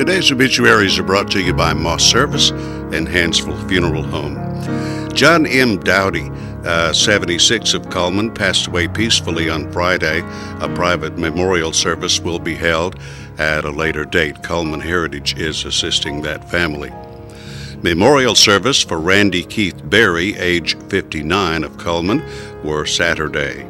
Today's obituaries are brought to you by Moss Service and Hansville Funeral Home. John M. Dowdy, 76 of Cullman, passed away peacefully on Friday. A private memorial service will be held at a later date. Cullman Heritage is assisting that family. Memorial service for Randy Keith Berry, age 59 of Cullman, were Saturday.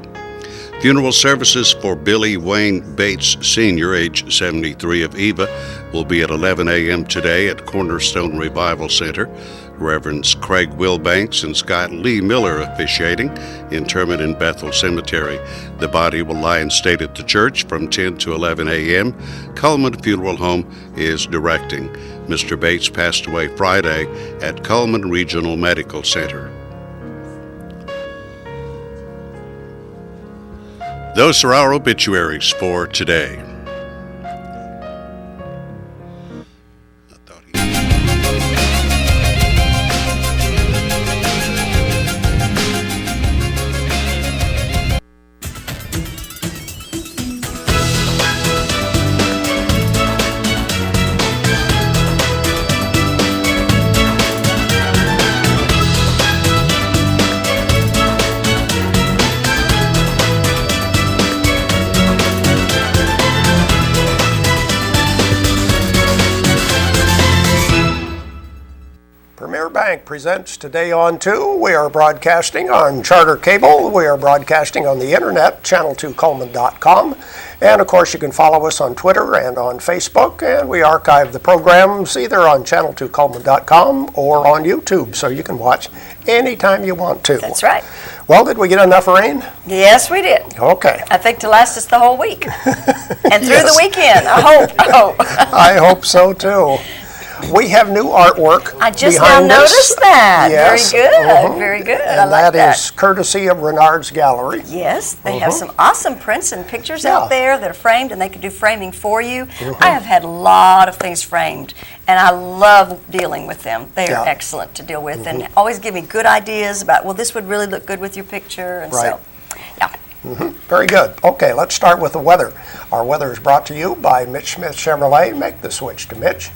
Funeral services for Billy Wayne Bates Sr., age 73 of Eva, will be at 11 a.m. today at Cornerstone Revival Center. Reverends Craig Wilbanks and Scott Lee Miller officiating. Interment in Bethel Cemetery. The body will lie in state at the church from 10 to 11 a.m. Cullman Funeral Home is directing. Mr. Bates passed away Friday at Cullman Regional Medical Center. Those are our obituaries for today. Bank presents Today on 2. We are broadcasting on Charter Cable. We are broadcasting on the internet, channel2cullman.com. And of course, you can follow us on Twitter and on Facebook. And we archive the programs either on channel2cullman.com or on YouTube, so you can watch anytime you want to. That's right. Well, did we get enough rain? Yes, we did. Okay. I think to last us the whole week. And through Yes. the weekend, I hope. I hope so too. We have new artwork. I just now behind us. noticed that. Yes. Very good. Mhm. Very good. And I like that is courtesy of Renard's Gallery. Yes, they have some awesome prints and pictures Yeah. out there that are framed, and they can do framing for you. I have had a lot of things framed, and I love dealing with them. They are Yeah. excellent to deal with, and always give me good ideas about, well, this would really look good with your picture, and Right. so, yeah. Very good. Okay, let's start with the weather. Our weather is brought to you by Mitch Smith Chevrolet. Make the switch to Mitch.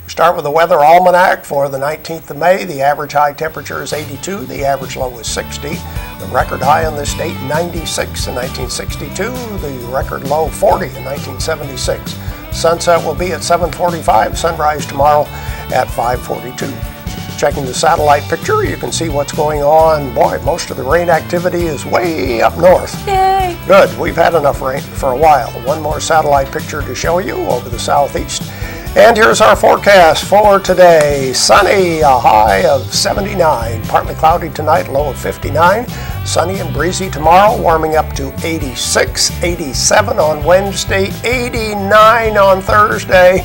We start with the weather almanac for the 19th of May. The average high temperature is 82. The average low is 60. The record high on this date, 96 in 1962. The record low, 40 in 1976. Sunset will be at 7:45. Sunrise tomorrow at 5:42. Checking the satellite picture, you can see what's going on. Boy, most of the rain activity is way up north. Yay! Good. We've had enough rain for a while. One more satellite picture to show you over the southeast. And here's our forecast for today. Sunny, a high of 79. Partly cloudy tonight, low of 59. Sunny and breezy tomorrow, warming up to 86, 87 on Wednesday, 89 on Thursday.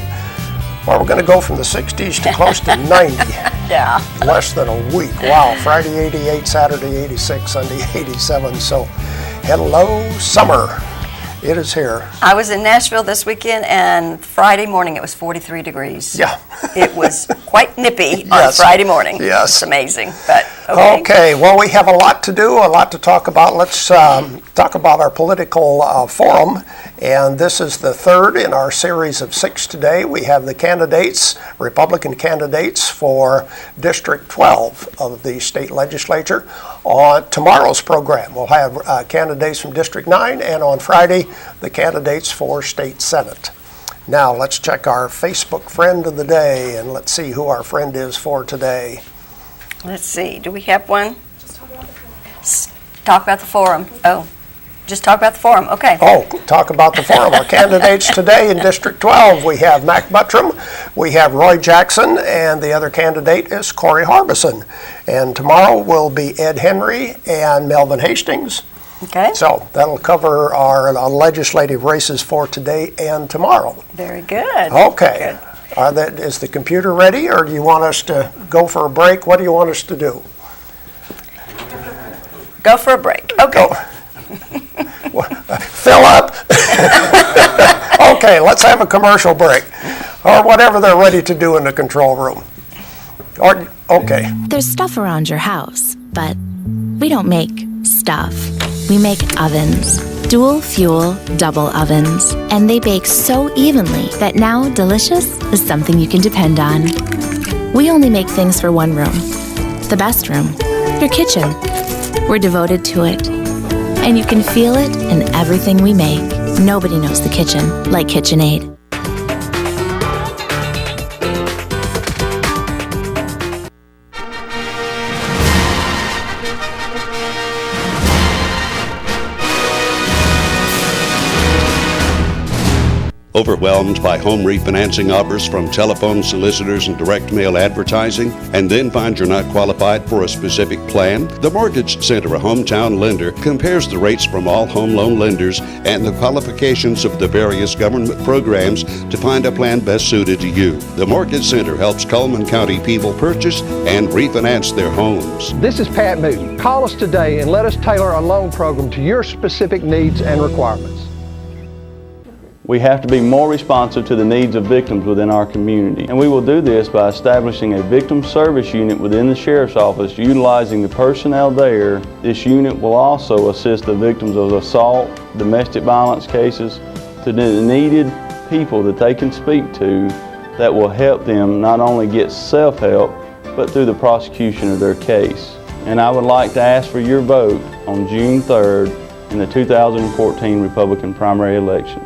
Well, we're going to go from the 60s to close to 90. Yeah. Less than a week. Wow. Friday 88, Saturday 86, Sunday 87. So, hello, summer. It is here. I was in Nashville this weekend, and Friday morning it was 43 degrees. Yeah. It was quite nippy on Yes. Friday morning. Yes. It's amazing, but okay. Okay, well, we have a lot to do, a lot to talk about. Let's talk about our political forum, and this is the third in our series of 6 today. We have the candidates, Republican candidates for District 12 of the state legislature. On tomorrow's program, we'll have candidates from District 9, and on Friday, the candidates for State Senate. Now, let's check our Facebook friend of the day, and let's see who our friend is for today. Let's see. Do we have one? Talk about the forum. Oh, just talk about the forum. Okay. Oh, talk about the forum. Our candidates today in District 12, we have Mac Buttram, we have Roy Jackson, and the other candidate is Corey Harbison. And tomorrow will be Ed Henry and Melvin Hastings. Okay. So that'll cover our legislative races for today and tomorrow. Very good. Okay. Good. Is the computer ready, or do you want us to go for a break? What do you want us to do? Go for a break. Okay. Fill up. Okay, let's have a commercial break, or whatever they're ready to do in the control room. Okay. There's stuff around your house, but we don't make stuff. we make ovens. Dual fuel, double ovens. And they bake so evenly that now delicious is something you can depend on. We only make things for one room. The best room. Your kitchen. We're devoted to it. And you can feel it in everything we make. Nobody knows the kitchen like KitchenAid. Overwhelmed by home refinancing offers from telephone solicitors and direct mail advertising, and then find you're not qualified for a specific plan? The Mortgage Center, a hometown lender, compares the rates from all home loan lenders and the qualifications of the various government programs to find a plan best suited to you. The Mortgage Center helps Cullman County people purchase and refinance their homes. This is Pat Newton. Call us today and let us tailor a loan program to your specific needs and requirements. We have to be more responsive to the needs of victims within our community, and we will do this by establishing a victim service unit within the Sheriff's Office. Utilizing the personnel there, this unit will also assist the victims of assault, domestic violence cases, to the needed people that they can speak to that will help them not only get self-help, but through the prosecution of their case. And I would like to ask for your vote on June 3rd in the 2014 Republican primary election.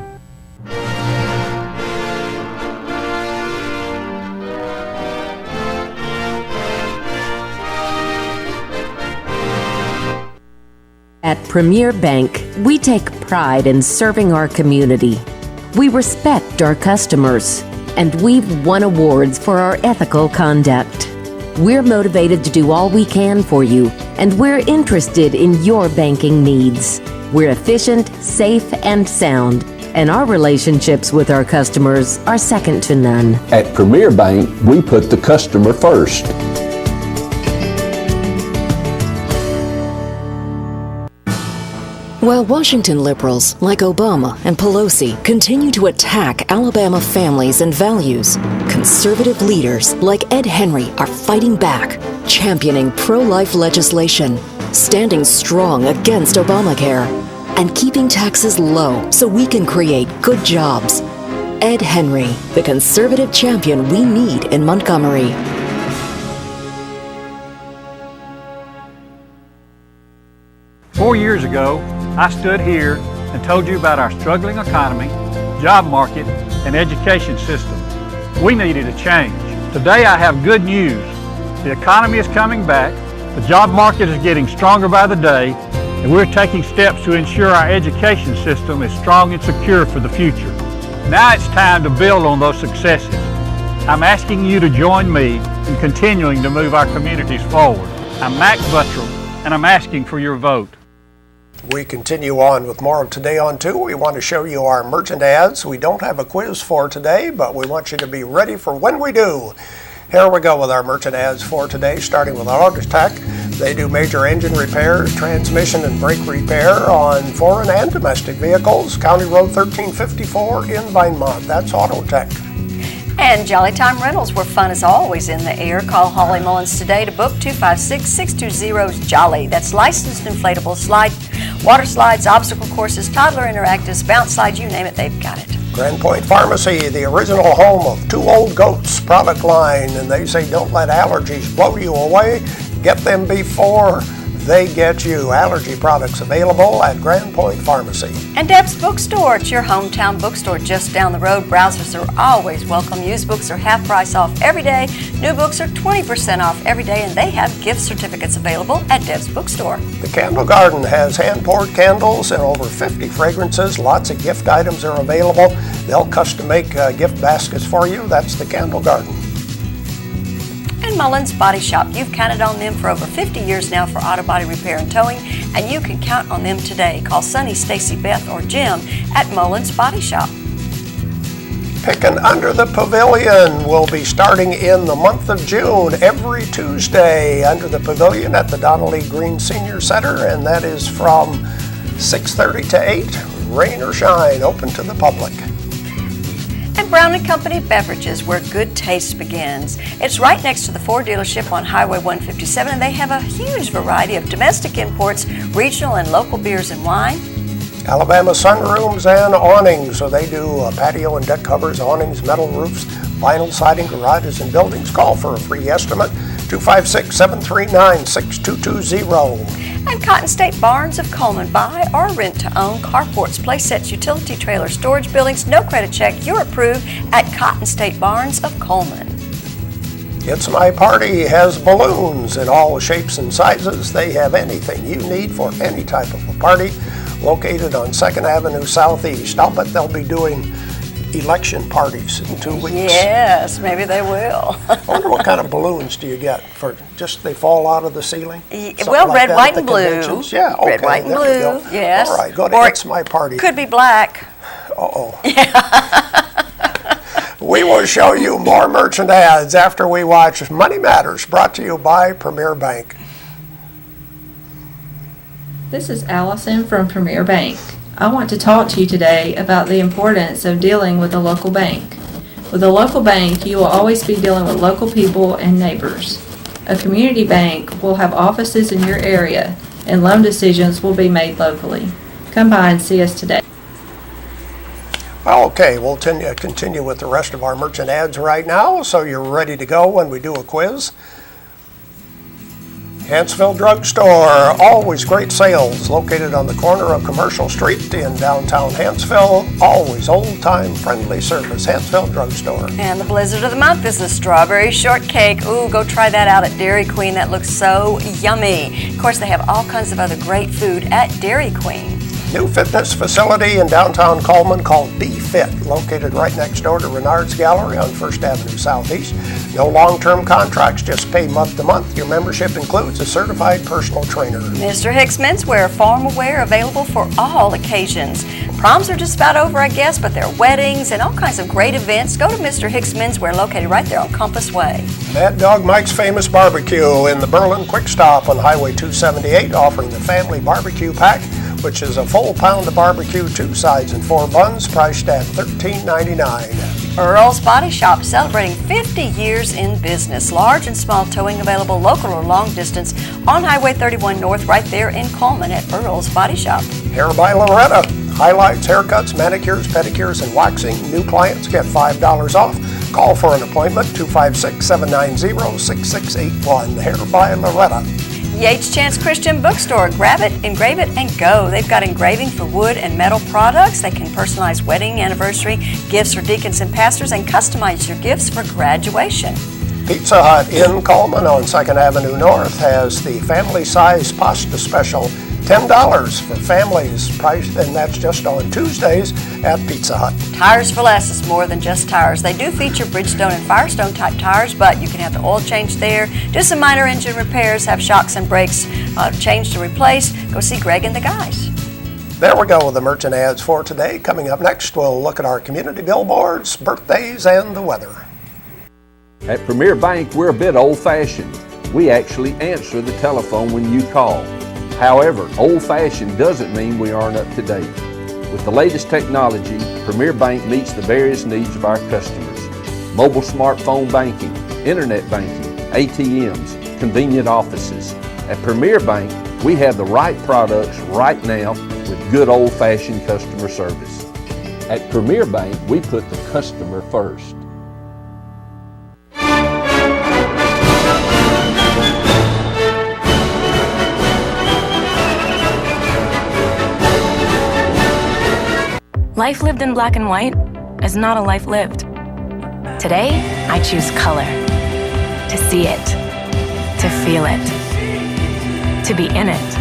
At Premier Bank, we take pride in serving our community. We respect our customers, and we've won awards for our ethical conduct. We're motivated to do all we can for you, and we're interested in your banking needs. We're efficient, safe, and sound, and our relationships with our customers are second to none. At Premier Bank, we put the customer first. While Washington liberals like Obama and Pelosi continue to attack Alabama families and values, conservative leaders like Ed Henry are fighting back, championing pro-life legislation, standing strong against Obamacare, and keeping taxes low so we can create good jobs. Ed Henry, the conservative champion we need in Montgomery. Four years ago, I stood here and told you about our struggling economy, job market, and education system. We needed a change. Today I have good news. The economy is coming back, the job market is getting stronger by the day, and we're taking steps to ensure our education system is strong and secure for the future. Now it's time to build on those successes. I'm asking you to join me in continuing to move our communities forward. I'm Mac Buttram, and I'm asking for your vote. We continue on with more of Today on 2. We want to show you our merchant ads. We don't have a quiz for today, but we want you to be ready for when we do. Here we go with our merchant ads for today, starting with Autotech. They do major engine repair, transmission and brake repair on foreign and domestic vehicles. County Road 1354 in Vinemont. That's Autotech. And Jolly Time Rentals, where fun is always in the air. Call Holly Mullins today to book 256-620-JOLLY. That's licensed inflatable slide, water slides, obstacle courses, toddler interactives, bounce slides, you name it, they've got it. Grand Point Pharmacy, the original home of Two Old Goats product line. And they say don't let allergies blow you away. Get them before they get you. Allergy products available at Grand Point Pharmacy. And Deb's Bookstore, it's your hometown bookstore just down the road. Browsers are always welcome. Used books are half price off every day. New books are 20% off every day, and they have gift certificates available at Deb's Bookstore. The Candle Garden has hand-poured candles and over 50 fragrances. Lots of gift items are available. They'll custom make gift baskets for you. That's the Candle Garden. And Mullins Body Shop. You've counted on them for over 50 years now for auto body repair and towing, and you can count on them today. Call Sunny, Stacy, Beth, or Jim at Mullins Body Shop. Picking Under the Pavilion will be starting in the month of June every Tuesday under the pavilion at the Donnelly Green Senior Center, and that is from 6:30 to 8, rain or shine, open to the public. And Brown & Company Beverages, where good taste begins. It's right next to the Ford dealership on Highway 157, and they have a huge variety of domestic imports, regional and local beers and wine. Alabama sunrooms and awnings, so they do patio and deck covers, awnings, metal roofs, vinyl siding, garages and buildings. Call for a free estimate, 256-739-6220. And Cotton State Barns of Coleman. Buy or rent to own carports, playsets, utility trailers, storage buildings, no credit check. You're approved at Cotton State Barns of Coleman. It's My Party has balloons in all shapes and sizes. They have anything you need for any type of a party. Located on 2nd Avenue Southeast. I'll bet they'll be doing election parties in 2 weeks. Yes, maybe they will. I wonder what kind of balloons do you get for just they fall out of the ceiling? Well, like red, white, and blue. Yeah, okay. Red, white, and blue. Yes. All right, go to Or It's My Party. Could be black. Uh-oh. We will show you more merchant ads after we watch Money Matters, brought to you by Premier Bank. This is Allison from Premier Bank. I want to talk to you today about the importance of dealing with a local bank. With a local bank, you will always be dealing with local people and neighbors. A community bank will have offices in your area, and loan decisions will be made locally. Come by and see us today. Well, okay, we'll continue with the rest of our merchant ads right now, so you're ready to go when we do a quiz. Hanceville Drugstore, always great sales, located on the corner of Commercial Street in downtown Hanceville. Always old-time friendly service, Hanceville Drugstore. And the blizzard of the month is the strawberry shortcake. Ooh, go try that out at Dairy Queen. That looks so yummy. Of course, they have all kinds of other great food at Dairy Queen. New fitness facility in downtown Coleman called B-Fit, located right next door to Renard's Gallery on 1st Avenue Southeast. No long-term contracts, just pay month to month. Your membership includes a certified personal trainer. Mr. Hicks Menswear, formal wear available for all occasions. Proms are just about over, I guess, but there are weddings and all kinds of great events. Go to Mr. Hicks Menswear, located right there on Compass Way. Mad Dog Mike's Famous Barbecue in the Berlin Quick Stop on Highway 278, offering the family barbecue pack, which is a full pound of barbecue, 2 sides and 4 buns, priced at $13.99. Earl's Body Shop, celebrating 50 years in business. Large and small towing available, local or long distance, on Highway 31 North, right there in Coleman at Earl's Body Shop. Hair by Loretta, highlights, haircuts, manicures, pedicures, and waxing. New clients get $5 off. Call for an appointment, 256-790-6681. Hair by Loretta. Yates Chance Christian Bookstore. Grab it, engrave it, and go. They've got engraving for wood and metal products. They can personalize wedding, anniversary, gifts for deacons and pastors, and customize your gifts for graduation. Pizza Hut in Coleman on 2nd Avenue North has the family size pasta special, $10 for families, priced, and that's just on Tuesdays at Pizza Hut. Tires for Less is more than just tires. They do feature Bridgestone and Firestone type tires, but you can have the oil change there, do some minor engine repairs, have shocks and brakes changed to replace. Go see Greg and the guys. There we go with the merchant ads for today. Coming up next, we'll look at our community billboards, birthdays, and the weather. At Premier Bank, we're a bit old-fashioned. We actually answer the telephone when you call. However, old-fashioned doesn't mean we aren't up to date. With the latest technology, Premier Bank meets the various needs of our customers. Mobile smartphone banking, internet banking, ATMs, convenient offices. At Premier Bank, we have the right products right now with good old-fashioned customer service. At Premier Bank, we put the customer first. Life lived in black and white is not a life lived. Today, I choose color. To see it. To feel it. To be in it.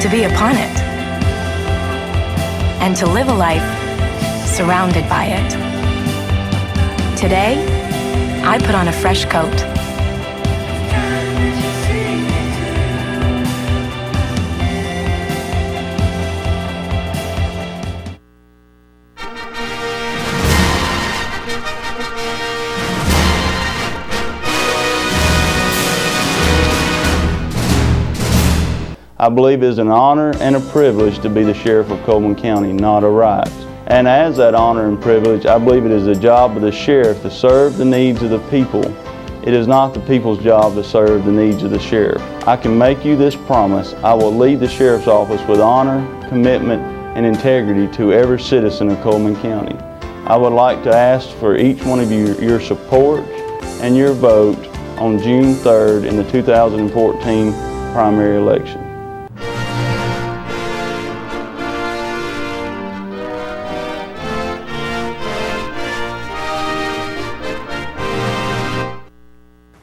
To be upon it. And to live a life surrounded by it. Today, I put on a fresh coat. I believe it is an honor and a privilege to be the Sheriff of Coleman County, not a right. And as that honor and privilege, I believe it is the job of the sheriff to serve the needs of the people. It is not the people's job to serve the needs of the sheriff. I can make you this promise: I will lead the sheriff's office with honor, commitment, and integrity to every citizen of Coleman County. I would like to ask for each one of you your support and your vote on June 3rd in the 2014 primary election.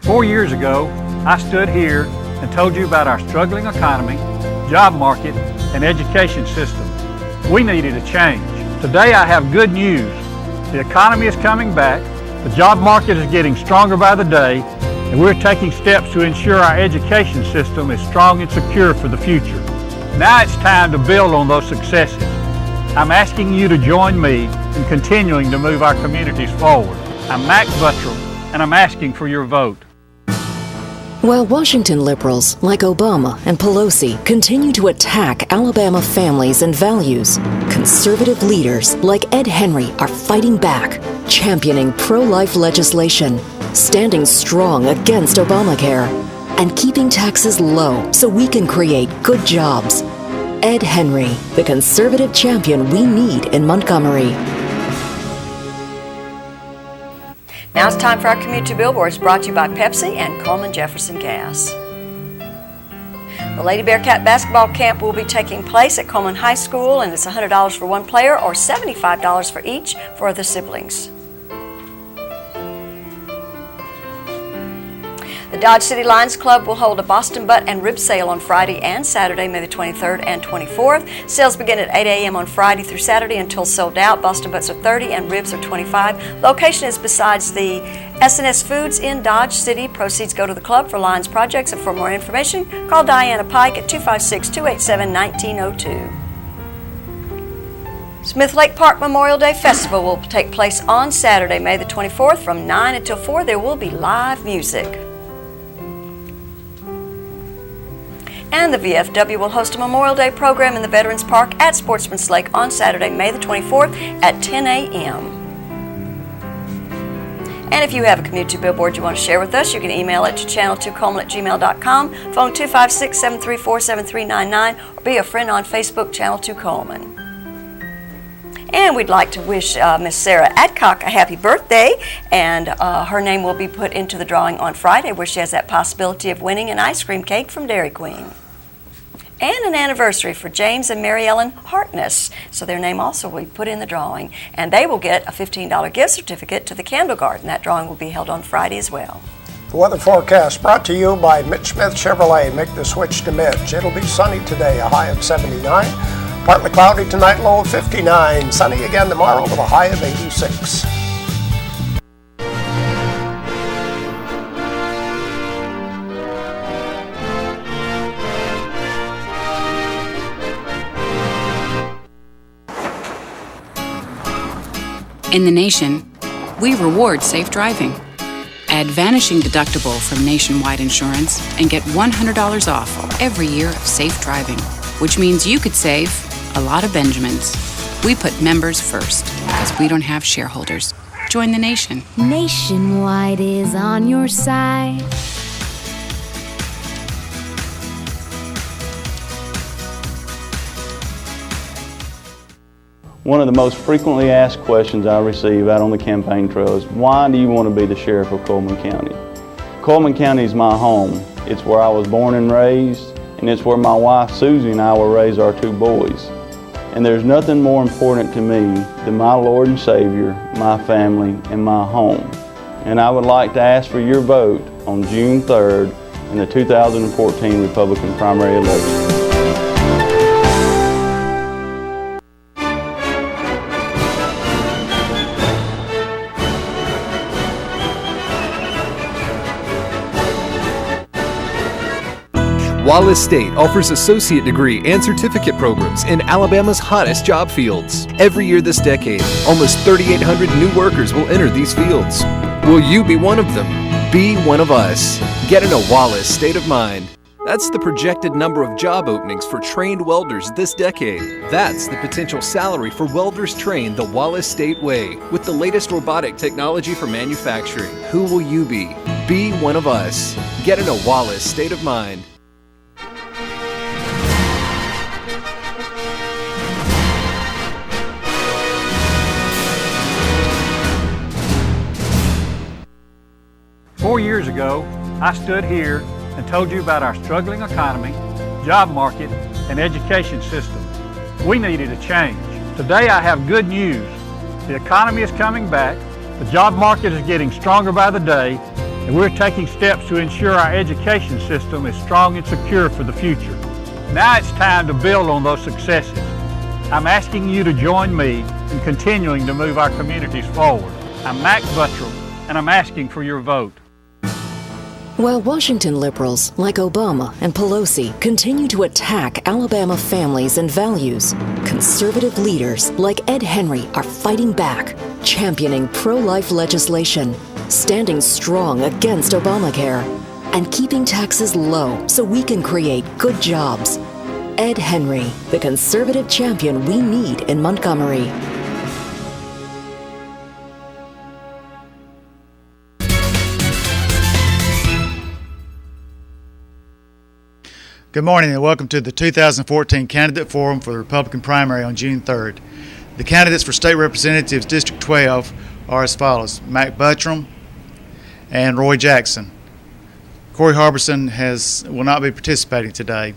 "4 years ago, I stood here and told you about our struggling economy, job market, and education system. We needed a change. Today I have good news. The economy is coming back, the job market is getting stronger by the day, and we're taking steps to ensure our education system is strong and secure for the future. Now it's time to build on those successes. I'm asking you to join me in continuing to move our communities forward. I'm Max Buttram, and I'm asking for your vote." While Washington liberals like Obama and Pelosi continue to attack Alabama families and values, conservative leaders like Ed Henry are fighting back, championing pro-life legislation, standing strong against Obamacare, and keeping taxes low so we can create good jobs. Ed Henry, the conservative champion we need in Montgomery. Now it's time for our community billboards, brought to you by Pepsi and Coleman Jefferson Gas. The Lady Bearcat basketball camp will be taking place at Coleman High School, and it's $100 for one player or $75 for each for the siblings. The Dodge City Lions Club will hold a Boston butt and rib sale on Friday and Saturday, May the 23rd and 24th. Sales begin at 8 a.m. on Friday through Saturday until sold out. Boston butts are $30 and ribs are $25. Location is besides the S&S Foods in Dodge City. Proceeds go to the club for Lions projects, and for more information, call Diana Pike at 256-287-1902. Smith Lake Park Memorial Day Festival will take place on Saturday, May the 24th from 9 until 4. There will be live music. And the VFW will host a Memorial Day program in the Veterans Park at Sportsman's Lake on Saturday, May the 24th at 10 a.m. And if you have a community billboard you want to share with us, you can email it to channel2coleman@gmail.com, phone 256-734-7399, or be a friend on Facebook, Channel 2 Coleman. And we'd like to wish Miss Sarah Adcock a happy birthday, and her name will be put into the drawing on Friday, where she has that possibility of winning an ice cream cake from Dairy Queen. And an anniversary for James and Mary Ellen Hartness, so their name also will be put in the drawing, and they will get a $15 gift certificate to the Candle Garden. That drawing will be held on Friday as well. The weather forecast brought to you by Mitch Smith Chevrolet. Make the switch to Mitch. It'll be sunny today, a high of 79. Partly cloudy tonight, low of 59. Sunny again tomorrow with a high of 86. In the nation, we reward safe driving. Add Vanishing Deductible from Nationwide Insurance and get $100 off every year of safe driving, which means you could save a lot of Benjamins. We put members first because we don't have shareholders. Join the nation. Nationwide is on your side. One of the most frequently asked questions I receive out on the campaign trail is, why do you want to be the sheriff of Coleman County? Coleman County is my home. It's where I was born and raised, and it's where my wife Susie and I will raise our two boys. And there's nothing more important to me than my Lord and Savior, my family, and my home. And I would like to ask for your vote on June 3rd in the 2014 Republican primary election. Wallace State offers associate degree and certificate programs in Alabama's hottest job fields. Every year this decade, almost 3,800 new workers will enter these fields. Will you be one of them? Be one of us. Get in a Wallace state of mind. That's the projected number of job openings for trained welders this decade. That's the potential salary for welders trained the Wallace State Way. With the latest robotic technology for manufacturing, who will you be? Be one of us. Get in a Wallace state of mind. "4 years ago, I stood here and told you about our struggling economy, job market, and education system. We needed a change. Today I have good news. The economy is coming back, the job market is getting stronger by the day, and we're taking steps to ensure our education system is strong and secure for the future. Now it's time to build on those successes. I'm asking you to join me in continuing to move our communities forward. I'm Max Buttram, and I'm asking for your vote." While Washington liberals like Obama and Pelosi continue to attack Alabama families and values, conservative leaders like Ed Henry are fighting back, championing pro-life legislation, standing strong against Obamacare, and keeping taxes low so we can create good jobs. Ed Henry, the conservative champion we need in Montgomery. Good morning and welcome to the 2014 Candidate Forum for the Republican primary on June 3rd. The candidates for State Representatives District 12 are as follows: Mac Buttram and Roy Jackson. Corey Harbison will not be participating today.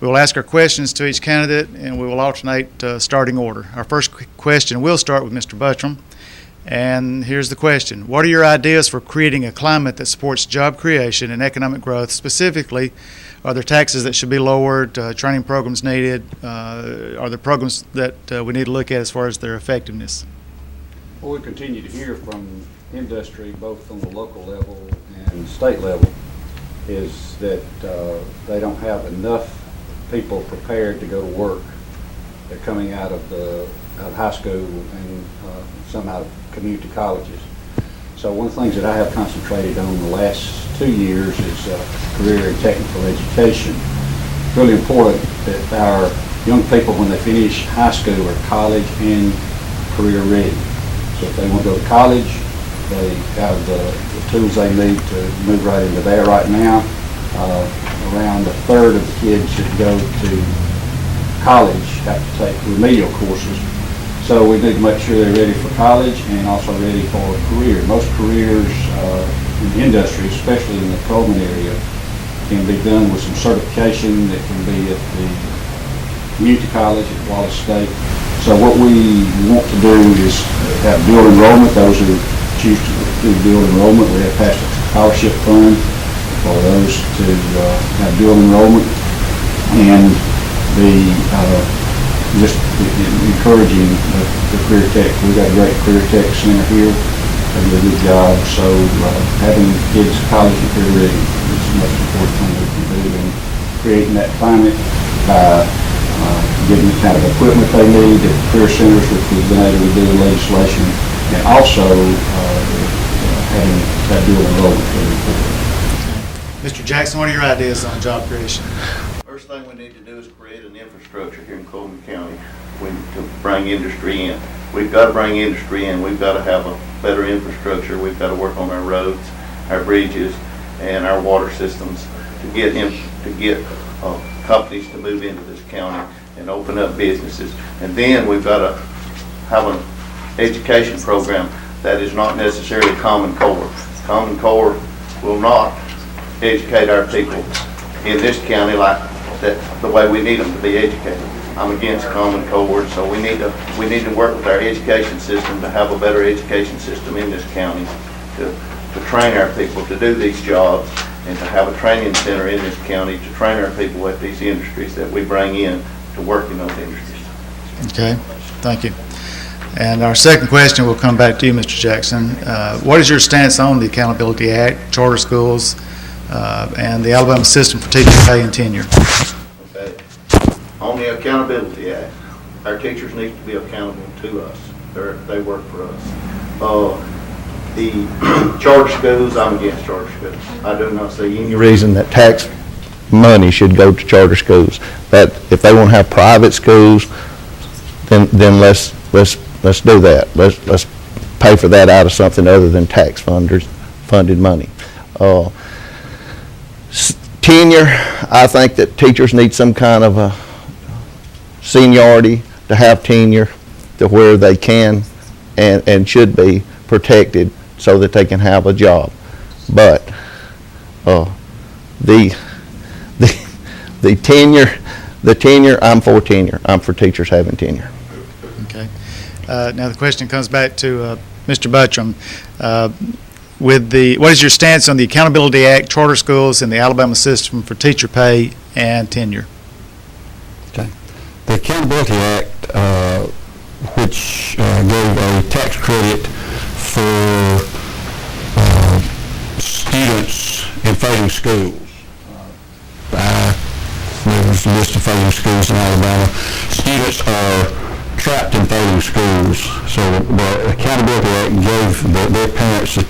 We will ask our questions to each candidate and we will alternate starting order. Our first question will start with Mr. Buttram. And here's the question: what are your ideas for creating a climate that supports job creation and economic growth? Specifically, are there taxes that should be lowered, training programs needed? Are there programs that we need to look at as far as their effectiveness? Well, we continue to hear from industry, both on the local level and state level, is that they don't have enough people prepared to go to work. They're coming out of high school and some out of community colleges. So one of the things that I have concentrated on the last 2 years is career and technical education. It's really important that our young people, when they finish high school, are college and career ready. So if they want to go to college, they have the tools they need to move right into there. Right now, around a third of the kids that go to college have to take remedial courses. So we need to make sure they're ready for college and also ready for a career. Most careers in the industry, especially in the Coleman area, can be done with some certification that can be at the community college at Wallace State. So what we want to do is have dual enrollment. Those who choose to do dual enrollment, we have passed a scholarship fund for those to have dual enrollment, and just encouraging the career tech. We've got a great career tech center here. They do a good job. So having kids college and career ready is the most important thing we can do, and creating that climate by giving the kind of equipment they need at the career centers, which we've been able to do in legislation, and also having that dual enrollment. Mr. Jackson, what are your ideas on job creation? First thing we need to do is create an infrastructure here in Coleman County. We need to bring industry in. We've got to bring industry in. We've got to have a better infrastructure. We've got to work on our roads, our bridges, and our water systems to get companies to move into this county and open up businesses. And then we've got to have an education program that is not necessarily Common Core. Common Core will not educate our people in this county like that the way we need them to be educated. I'm against Common Core, so we need to work with our education system to have a better education system in this county to train our people to do these jobs and to have a training center in this county to train our people at these industries that we bring in to work in those industries. Okay, thank you. And our second question will come back to you, Mr. Jackson. What is your stance on the Accountability Act, charter schools, and the Alabama system for teacher pay and tenure? Okay. On the Accountability Act, our teachers need to be accountable to us. They work for us. The charter schools, I'm against charter schools. I do not see any reason that money should go to charter schools. But if they want to have private schools, then let's do that. Let's pay for that out of something other than tax funded money. Tenure, I think that teachers need some kind of a seniority to have tenure to where they can and should be protected so that they can have a job. But the tenure, I'm for tenure. I'm for teachers having tenure. Okay. Now the question comes back to Mr. Buttram. What is your stance on the Accountability Act, charter schools, and the Alabama system for teacher pay and tenure? Okay. The Accountability Act, which gave a tax credit for students in failing schools. There's a list of failing schools in Alabama. Students are trapped in failing schools, so the Accountability Act gave their parents the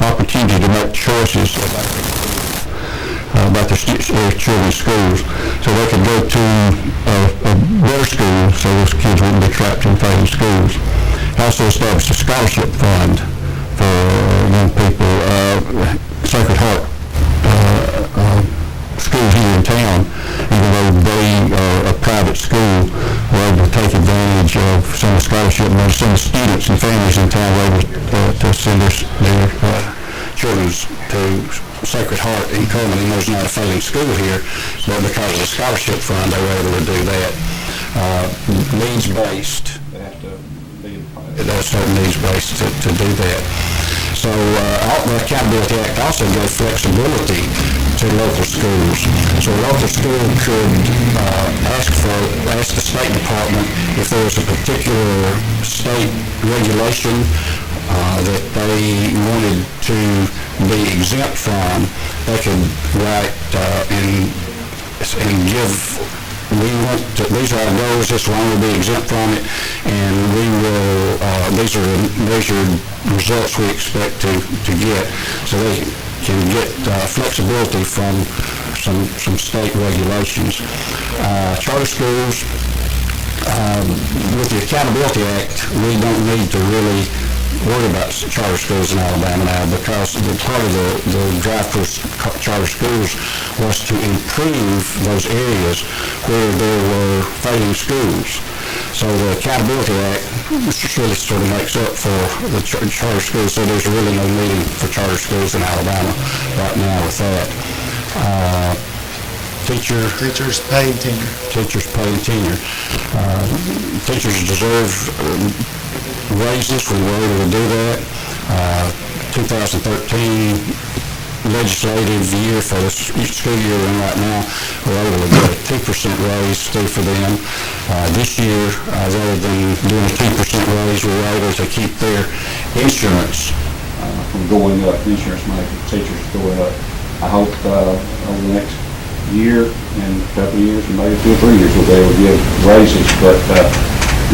opportunity to make choices about their children's schools, so they could go to a better school so those kids wouldn't be trapped in failing schools. Also established a scholarship fund for young people. Sacred Heart school here in town, even though they are a private school, were able to take advantage of some of the scholarship money. Some of the students and families in town were able to send their children to Sacred Heart in Coleman. And there's not a failing school here, but because of the scholarship fund, they were able to do that. Needs-based, they have to be needs-based to do that. So the Accountability Act also gave flexibility to local schools. So a local school could ask the State Department if there was a particular state regulation that they wanted to be exempt from. They could write and give, these are our goals, this will only be exempt from it, and we will, these are the measured results we expect to get. So they can get flexibility from some state regulations. Charter schools, with the Accountability Act, we don't need to really worry about charter schools in Alabama now, because part of the drive for charter schools was to improve those areas where there were failing schools. So the Accountability Act really sort of makes up for the charter schools, so there's really no need for charter schools in Alabama right now with that. Teachers pay and tenure. Teachers pay and tenure. Teachers deserve raises. We were able to do that. 2013 legislative year for the school year we're in right now, we're able to get a 2% raise for them. This year, rather than doing a 2% raise, we were able to keep their insurance from going up. Insurance money for teachers going up. I hope over the next year and a couple of years, and maybe 2 or 3 years, we'll be able to give raises. But the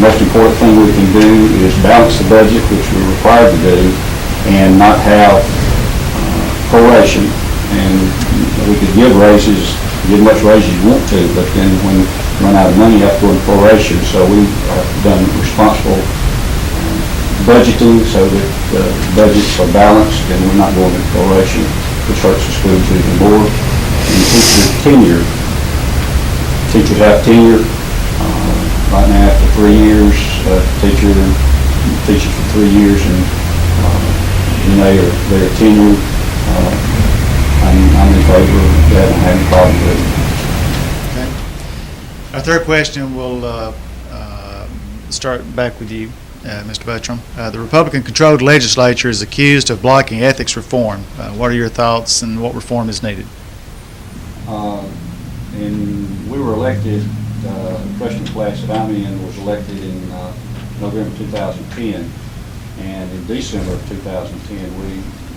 most important thing we can do is balance the budget, which we're required to do, and not have proration. And we could give raises, give much raises you want to, but then when you run out of money, you have to go into proration. So we've done responsible budgeting so that the budgets are balanced and we're not going into proration, which hurts the schools even more. And teacher tenure. Teachers have tenure. Right now, after 3 years, teaches for 3 years, and they're tenured. I'm in favor of that and having a problem with it. Okay. Our third question will start back with you, Mr. Buttram. The Republican-controlled legislature is accused of blocking ethics reform. What are your thoughts, and what reform is needed? And we were elected, the freshman class that I'm in was elected in November 2010, and in December of 2010,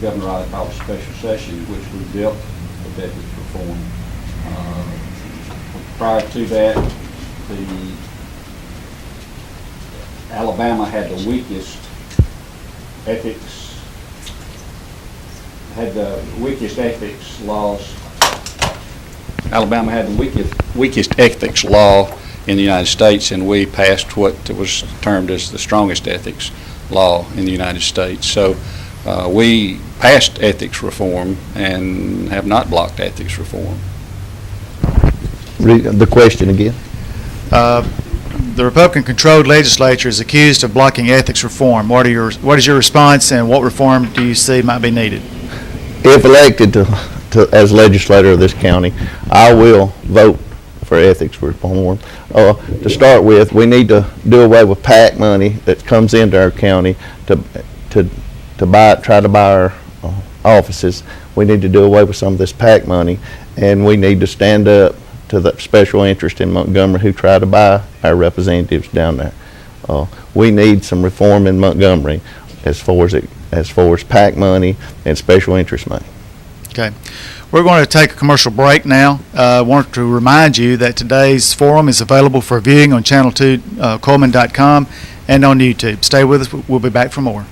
Governor Riley called a special session in which we built the ethics reform. Prior to that, Alabama had the weakest ethics laws Alabama had the weakest ethics law in the United States, and we passed what was termed as the strongest ethics law in the United States. So we passed ethics reform and have not blocked ethics reform. The question again. The Republican-controlled legislature is accused of blocking ethics reform. What is your response, and what reform do you see might be needed? If elected as legislator of this county, I will vote for ethics reform. To start with, we need to do away with PAC money that comes into our county to try to buy our offices. We need to do away with some of this PAC money, and we need to stand up to the special interest in Montgomery who try to buy our representatives down there. We need some reform in Montgomery as far as PAC money and special interest money. Okay. We're going to take a commercial break now. I want to remind you that today's forum is available for viewing on Channel 2, Coleman.com, and on YouTube. Stay with us. We'll be back for more.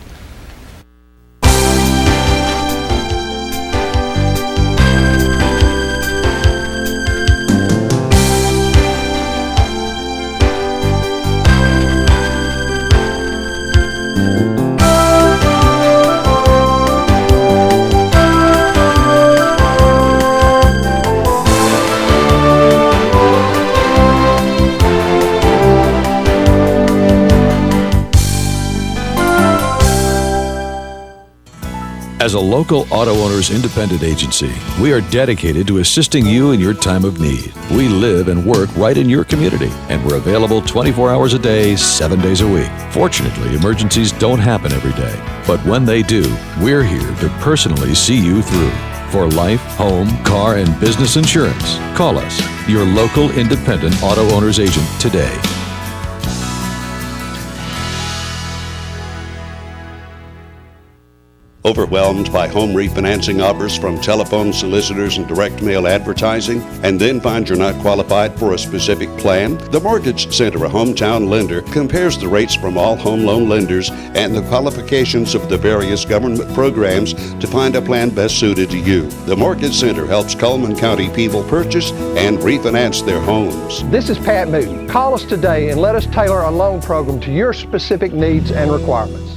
As a local auto owners independent agency, we are dedicated to assisting you in your time of need. We live and work right in your community, and we're available 24 hours a day, 7 days a week. Fortunately, emergencies don't happen every day, but when they do, we're here to personally see you through. For life, home, car, and business insurance, call us, your local independent auto owners agent today. Overwhelmed by home refinancing offers from telephone solicitors and direct mail advertising, and then find you're not qualified for a specific plan? The Mortgage Center, a hometown lender, compares the rates from all home loan lenders and the qualifications of the various government programs to find a plan best suited to you. The Mortgage Center helps Coleman County people purchase and refinance their homes. This is Pat Newton. Call us today and let us tailor a loan program to your specific needs and requirements.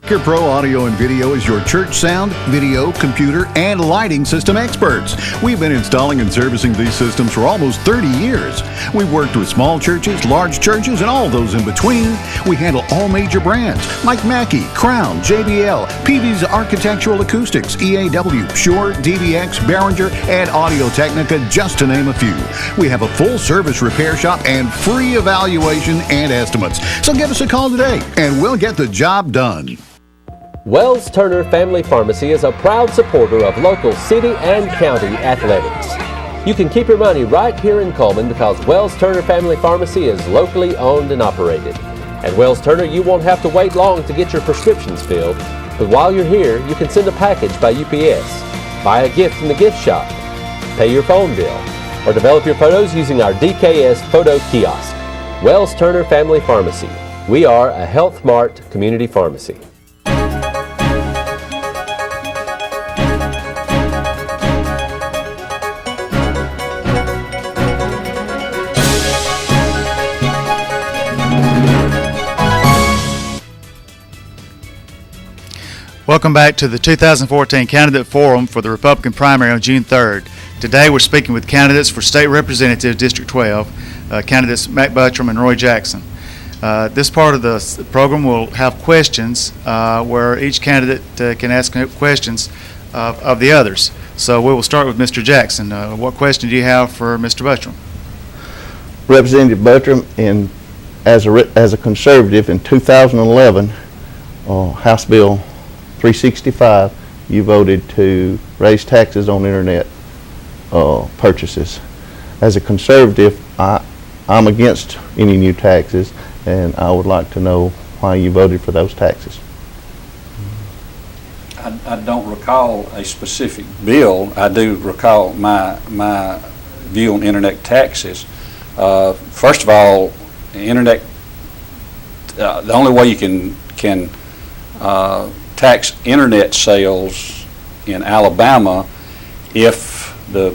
Speaker Pro Audio and Video is your church sound, video, computer, and lighting system experts. We've been installing and servicing these systems for almost 30 years. We've worked with small churches, large churches, and all those in between. We handle all major brands like Mackie, Crown, JBL, PV's Architectural Acoustics, EAW, Shure, DVX, Behringer, and Audio Technica, just to name a few. We have a full service repair shop and free evaluation and estimates. So give us a call today and we'll get the job done. Wells Turner Family Pharmacy is a proud supporter of local city and county athletics. You can keep your money right here in Coleman because Wells Turner Family Pharmacy is locally owned and operated. At Wells Turner, you won't have to wait long to get your prescriptions filled, but while you're here, you can send a package by UPS, buy a gift in the gift shop, pay your phone bill, or develop your photos using our DKS photo kiosk. Wells Turner Family Pharmacy. We are a Health Mart community pharmacy. Welcome back to the 2014 Candidate Forum for the Republican primary on June 3rd. Today we're speaking with candidates for State Representative District 12, candidates Mac Buttram and Roy Jackson. This part of the program will have questions where each candidate can ask questions of the others. So we will start with Mr. Jackson. What question do you have for Mr. Buttram? Representative Buttram, as a conservative in 2011, House Bill 365, you voted to raise taxes on internet purchases. As a conservative, I'm against any new taxes, and I would like to know why you voted for those taxes. I don't recall a specific bill. I do recall my view on internet taxes. First of all, internet, the only way you can tax internet sales in Alabama if the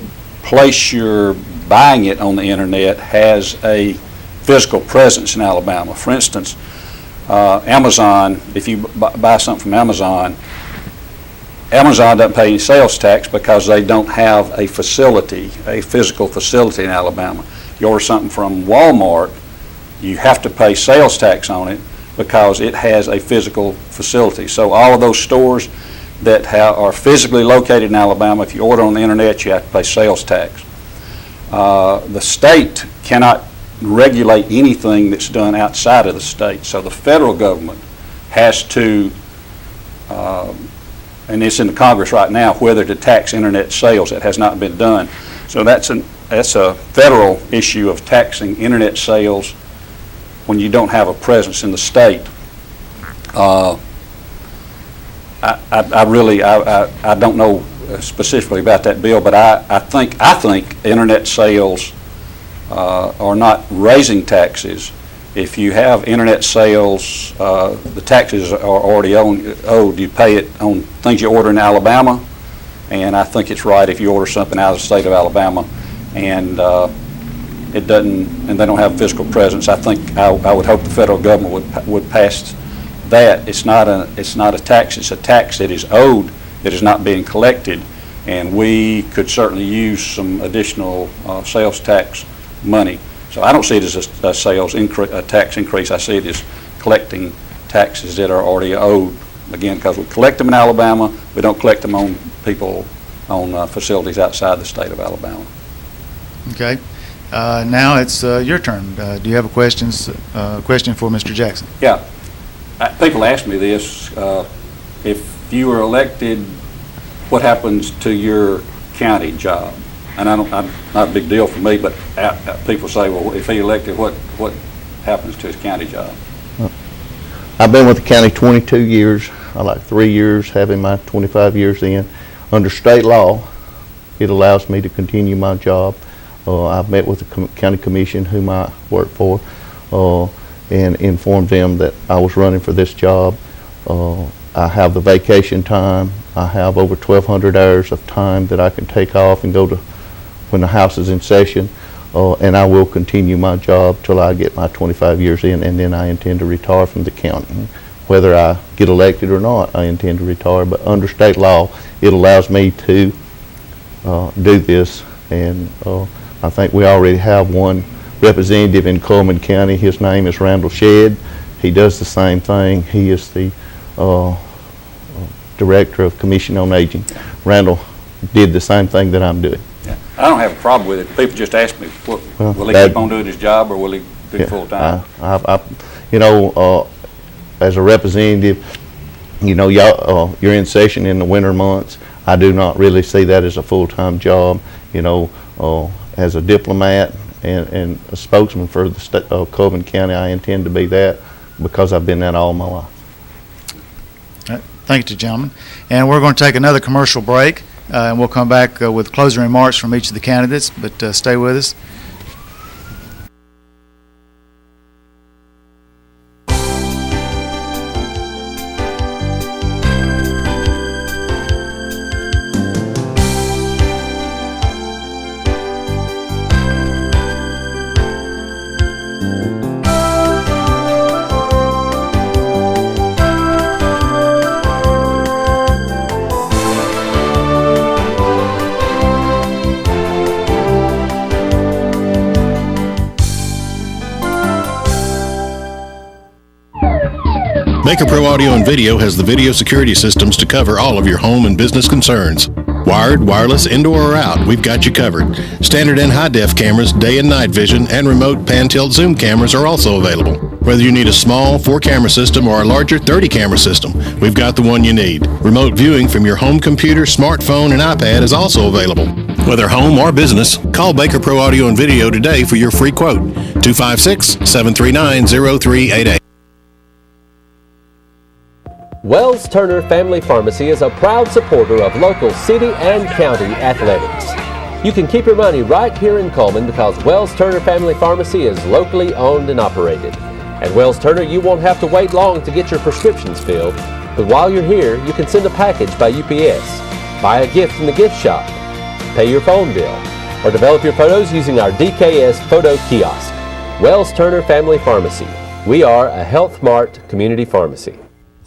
place you're buying it on the internet has a physical presence in Alabama. For instance, Amazon, if you buy something from Amazon, Amazon doesn't pay any sales tax because they don't have a facility, a physical facility in Alabama. You order something from Walmart, you have to pay sales tax on it because it has a physical facility. So all of those stores that are physically located in Alabama, if you order on the internet, you have to pay sales tax. The state cannot regulate anything that's done outside of the state. So the federal government has to, and it's in the Congress right now, whether to tax internet sales. That has not been done. So that's a federal issue of taxing internet sales when you don't have a presence in the state. I don't know specifically about that bill, but I think internet sales are not raising taxes. If you have internet sales, the taxes are already owed. You pay it on things you order in Alabama, and I think it's right if you order something out of the state of Alabama, and it doesn't, and they don't have physical presence. I think I would hope the federal government would pass that. It's not a tax. It's a tax that is owed that is not being collected, and we could certainly use some additional sales tax money. So I don't see it as a sales increase, a tax increase. I see it as collecting taxes that are already owed. Again, because we collect them in Alabama, we don't collect them on people, on facilities outside the state of Alabama. Okay. Now it's your turn. Do you have a question for Mr. Jackson? Yeah. People ask me this. If you were elected, what happens to your county job? And not a big deal for me, but people say, well, if he elected, what happens to his county job? I've been with the county 22 years. I like 3 years, having my 25 years in. Under state law, it allows me to continue my job. I've met with the county commission, whom I work for, and informed them that I was running for this job. I have the vacation time. I have over 1,200 hours of time that I can take off and go to when the House is in session, and I will continue my job till I get my 25 years in, and then I intend to retire from the county. Whether I get elected or not, I intend to retire, but under state law, it allows me to do this, and I think we already have one representative in Coleman County. His name is Randall Shedd. He does the same thing. He is the Director of Commission on Aging. Randall did the same thing that I'm doing. Yeah. I don't have a problem with it. People just ask me, will he keep on doing his job, or will he do full time? As a representative, you're in session in the winter months. I do not really see that as a full-time job. As a diplomat and a spokesman for the state of Coleman County, I intend to be that because I've been that all my life. All right. Thank you, gentlemen. And we're going to take another commercial break, and we'll come back with closing remarks from each of the candidates, but stay with us. Baker Pro Audio and Video has the video security systems to cover all of your home and business concerns. Wired, wireless, indoor or out, we've got you covered. Standard and high-def cameras, day and night vision, and remote pan-tilt zoom cameras are also available. Whether you need a small 4-camera system or a larger 30-camera system, we've got the one you need. Remote viewing from your home computer, smartphone, and iPad is also available. Whether home or business, call Baker Pro Audio and Video today for your free quote. 256-739-0388. Wells Turner Family Pharmacy is a proud supporter of local city and county athletics. You can keep your money right here in Coleman because Wells Turner Family Pharmacy is locally owned and operated. At Wells Turner, you won't have to wait long to get your prescriptions filled, but while you're here, you can send a package by UPS, buy a gift from the gift shop, pay your phone bill, or develop your photos using our DKS photo kiosk. Wells Turner Family Pharmacy. We are a Health Mart community pharmacy.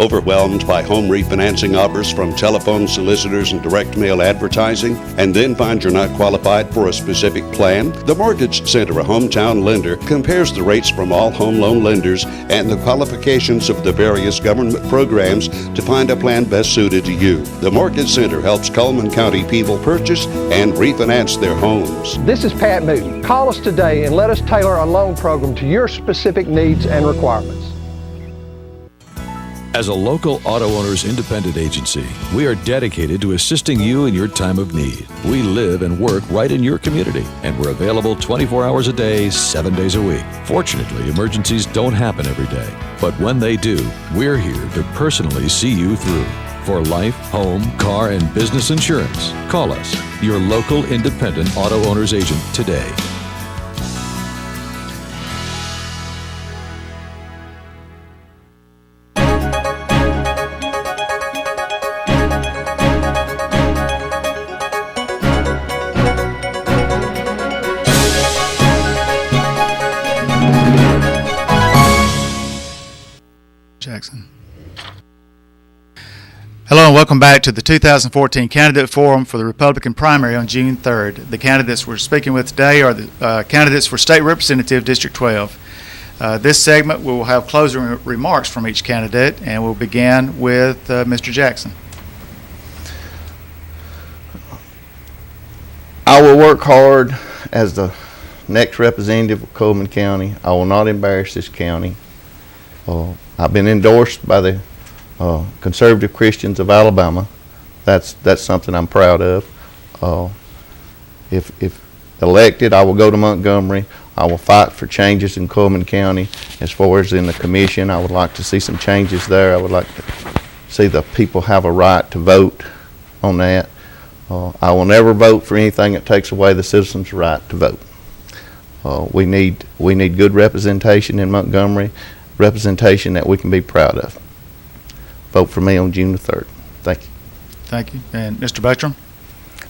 Overwhelmed by home refinancing offers from telephone solicitors and direct mail advertising, and then find you're not qualified for a specific plan? The Mortgage Center, a hometown lender, compares the rates from all home loan lenders and the qualifications of the various government programs to find a plan best suited to you. The Mortgage Center helps Coleman County people purchase and refinance their homes. This is Pat Newton. Call us today and let us tailor a loan program to your specific needs and requirements. As a local auto owners independent agency, we are dedicated to assisting you in your time of need. We live and work right in your community, and we're available 24 hours a day, 7 days a week. Fortunately, emergencies don't happen every day, but when they do, we're here to personally see you through. For life, home, car, and business insurance, call us, your local independent auto owners agent today. Jackson. Hello and welcome back to the 2014 Candidate Forum for the Republican primary on June 3rd. The candidates we're speaking with today are the candidates for State Representative District 12. This segment we will have closing remarks from each candidate, and we'll begin with Mr. Jackson. I will work hard as the next representative of Coleman County. I will not embarrass this county. I've been endorsed by the conservative Christians of Alabama. That's something I'm proud of. If elected, I will go to Montgomery. I will fight for changes in Coleman County. As far as in the commission, I would like to see some changes there. I would like to see the people have a right to vote on that. I will never vote for anything that takes away the citizens' right to vote. We need good representation in Montgomery, representation that we can be proud of. Vote for me on June the 3rd. Thank you. Thank you. And Mr. Buttram?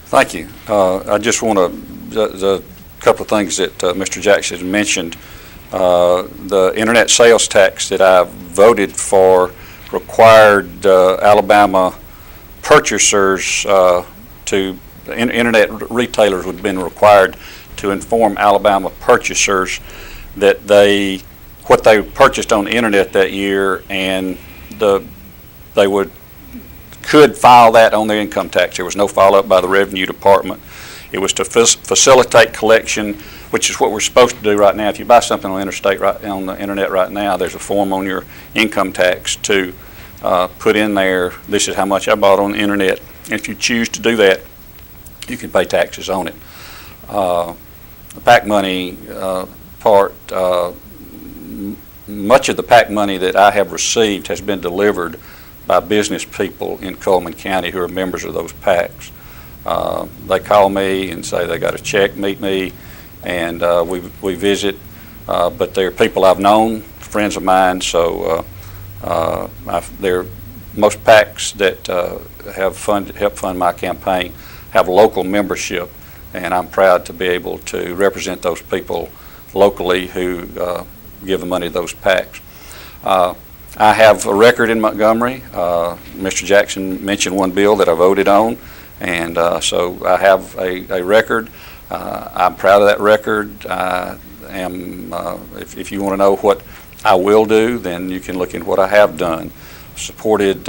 Thank you. I just want a couple of things that Mr. Jackson mentioned. The internet sales tax that I voted for required Alabama purchasers internet retailers would have been required to inform Alabama purchasers that what they purchased on the internet that year, and they could file that on their income tax. There was no follow-up by the Revenue Department. It was to facilitate collection, which is what we're supposed to do right now. If you buy something on on the internet right now, there's a form on your income tax to put in there, this is how much I bought on the internet. And if you choose to do that, you can pay taxes on it. The PAC money part, much of the PAC money that I have received has been delivered by business people in Coleman County who are members of those PACs. They call me and say they got a check, meet me, and we visit. But they're people I've known, friends of mine, so they're most PACs that have helped fund my campaign have local membership, and I'm proud to be able to represent those people locally who give the money to those PACs. I have a record in Montgomery. Mr. Jackson mentioned one bill that I voted on, and so I have a record. I'm proud of that record. I am, if you want to know what I will do, then you can look at what I have done. Supported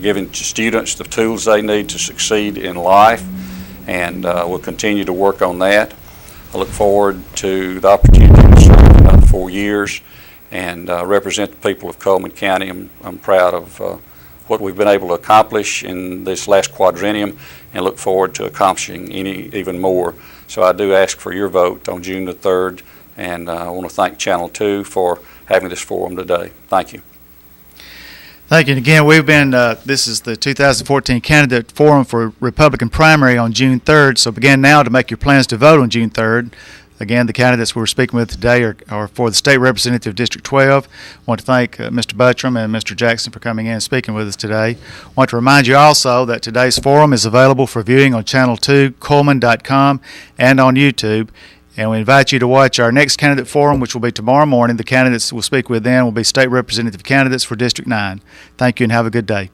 giving students the tools they need to succeed in life, and we'll continue to work on that. I look forward to the opportunity to serve another 4 years and represent the people of Coleman County. I'm proud of what we've been able to accomplish in this last quadrennium and look forward to accomplishing even more. So I do ask for your vote on June the 3rd, and I want to thank Channel 2 for having this forum today. Thank you. Thank you. And again, we've been, this is the 2014 Candidate Forum for Republican Primary on June 3rd, so begin now to make your plans to vote on June 3rd. Again, the candidates we're speaking with today are for the State Representative District 12. I want to thank Mr. Buttram and Mr. Jackson for coming in and speaking with us today. I want to remind you also that today's forum is available for viewing on Channel 2, Coleman.com, and on YouTube. And we invite you to watch our next candidate forum, which will be tomorrow morning. The candidates we'll speak with then will be state representative candidates for District 9. Thank you and have a good day.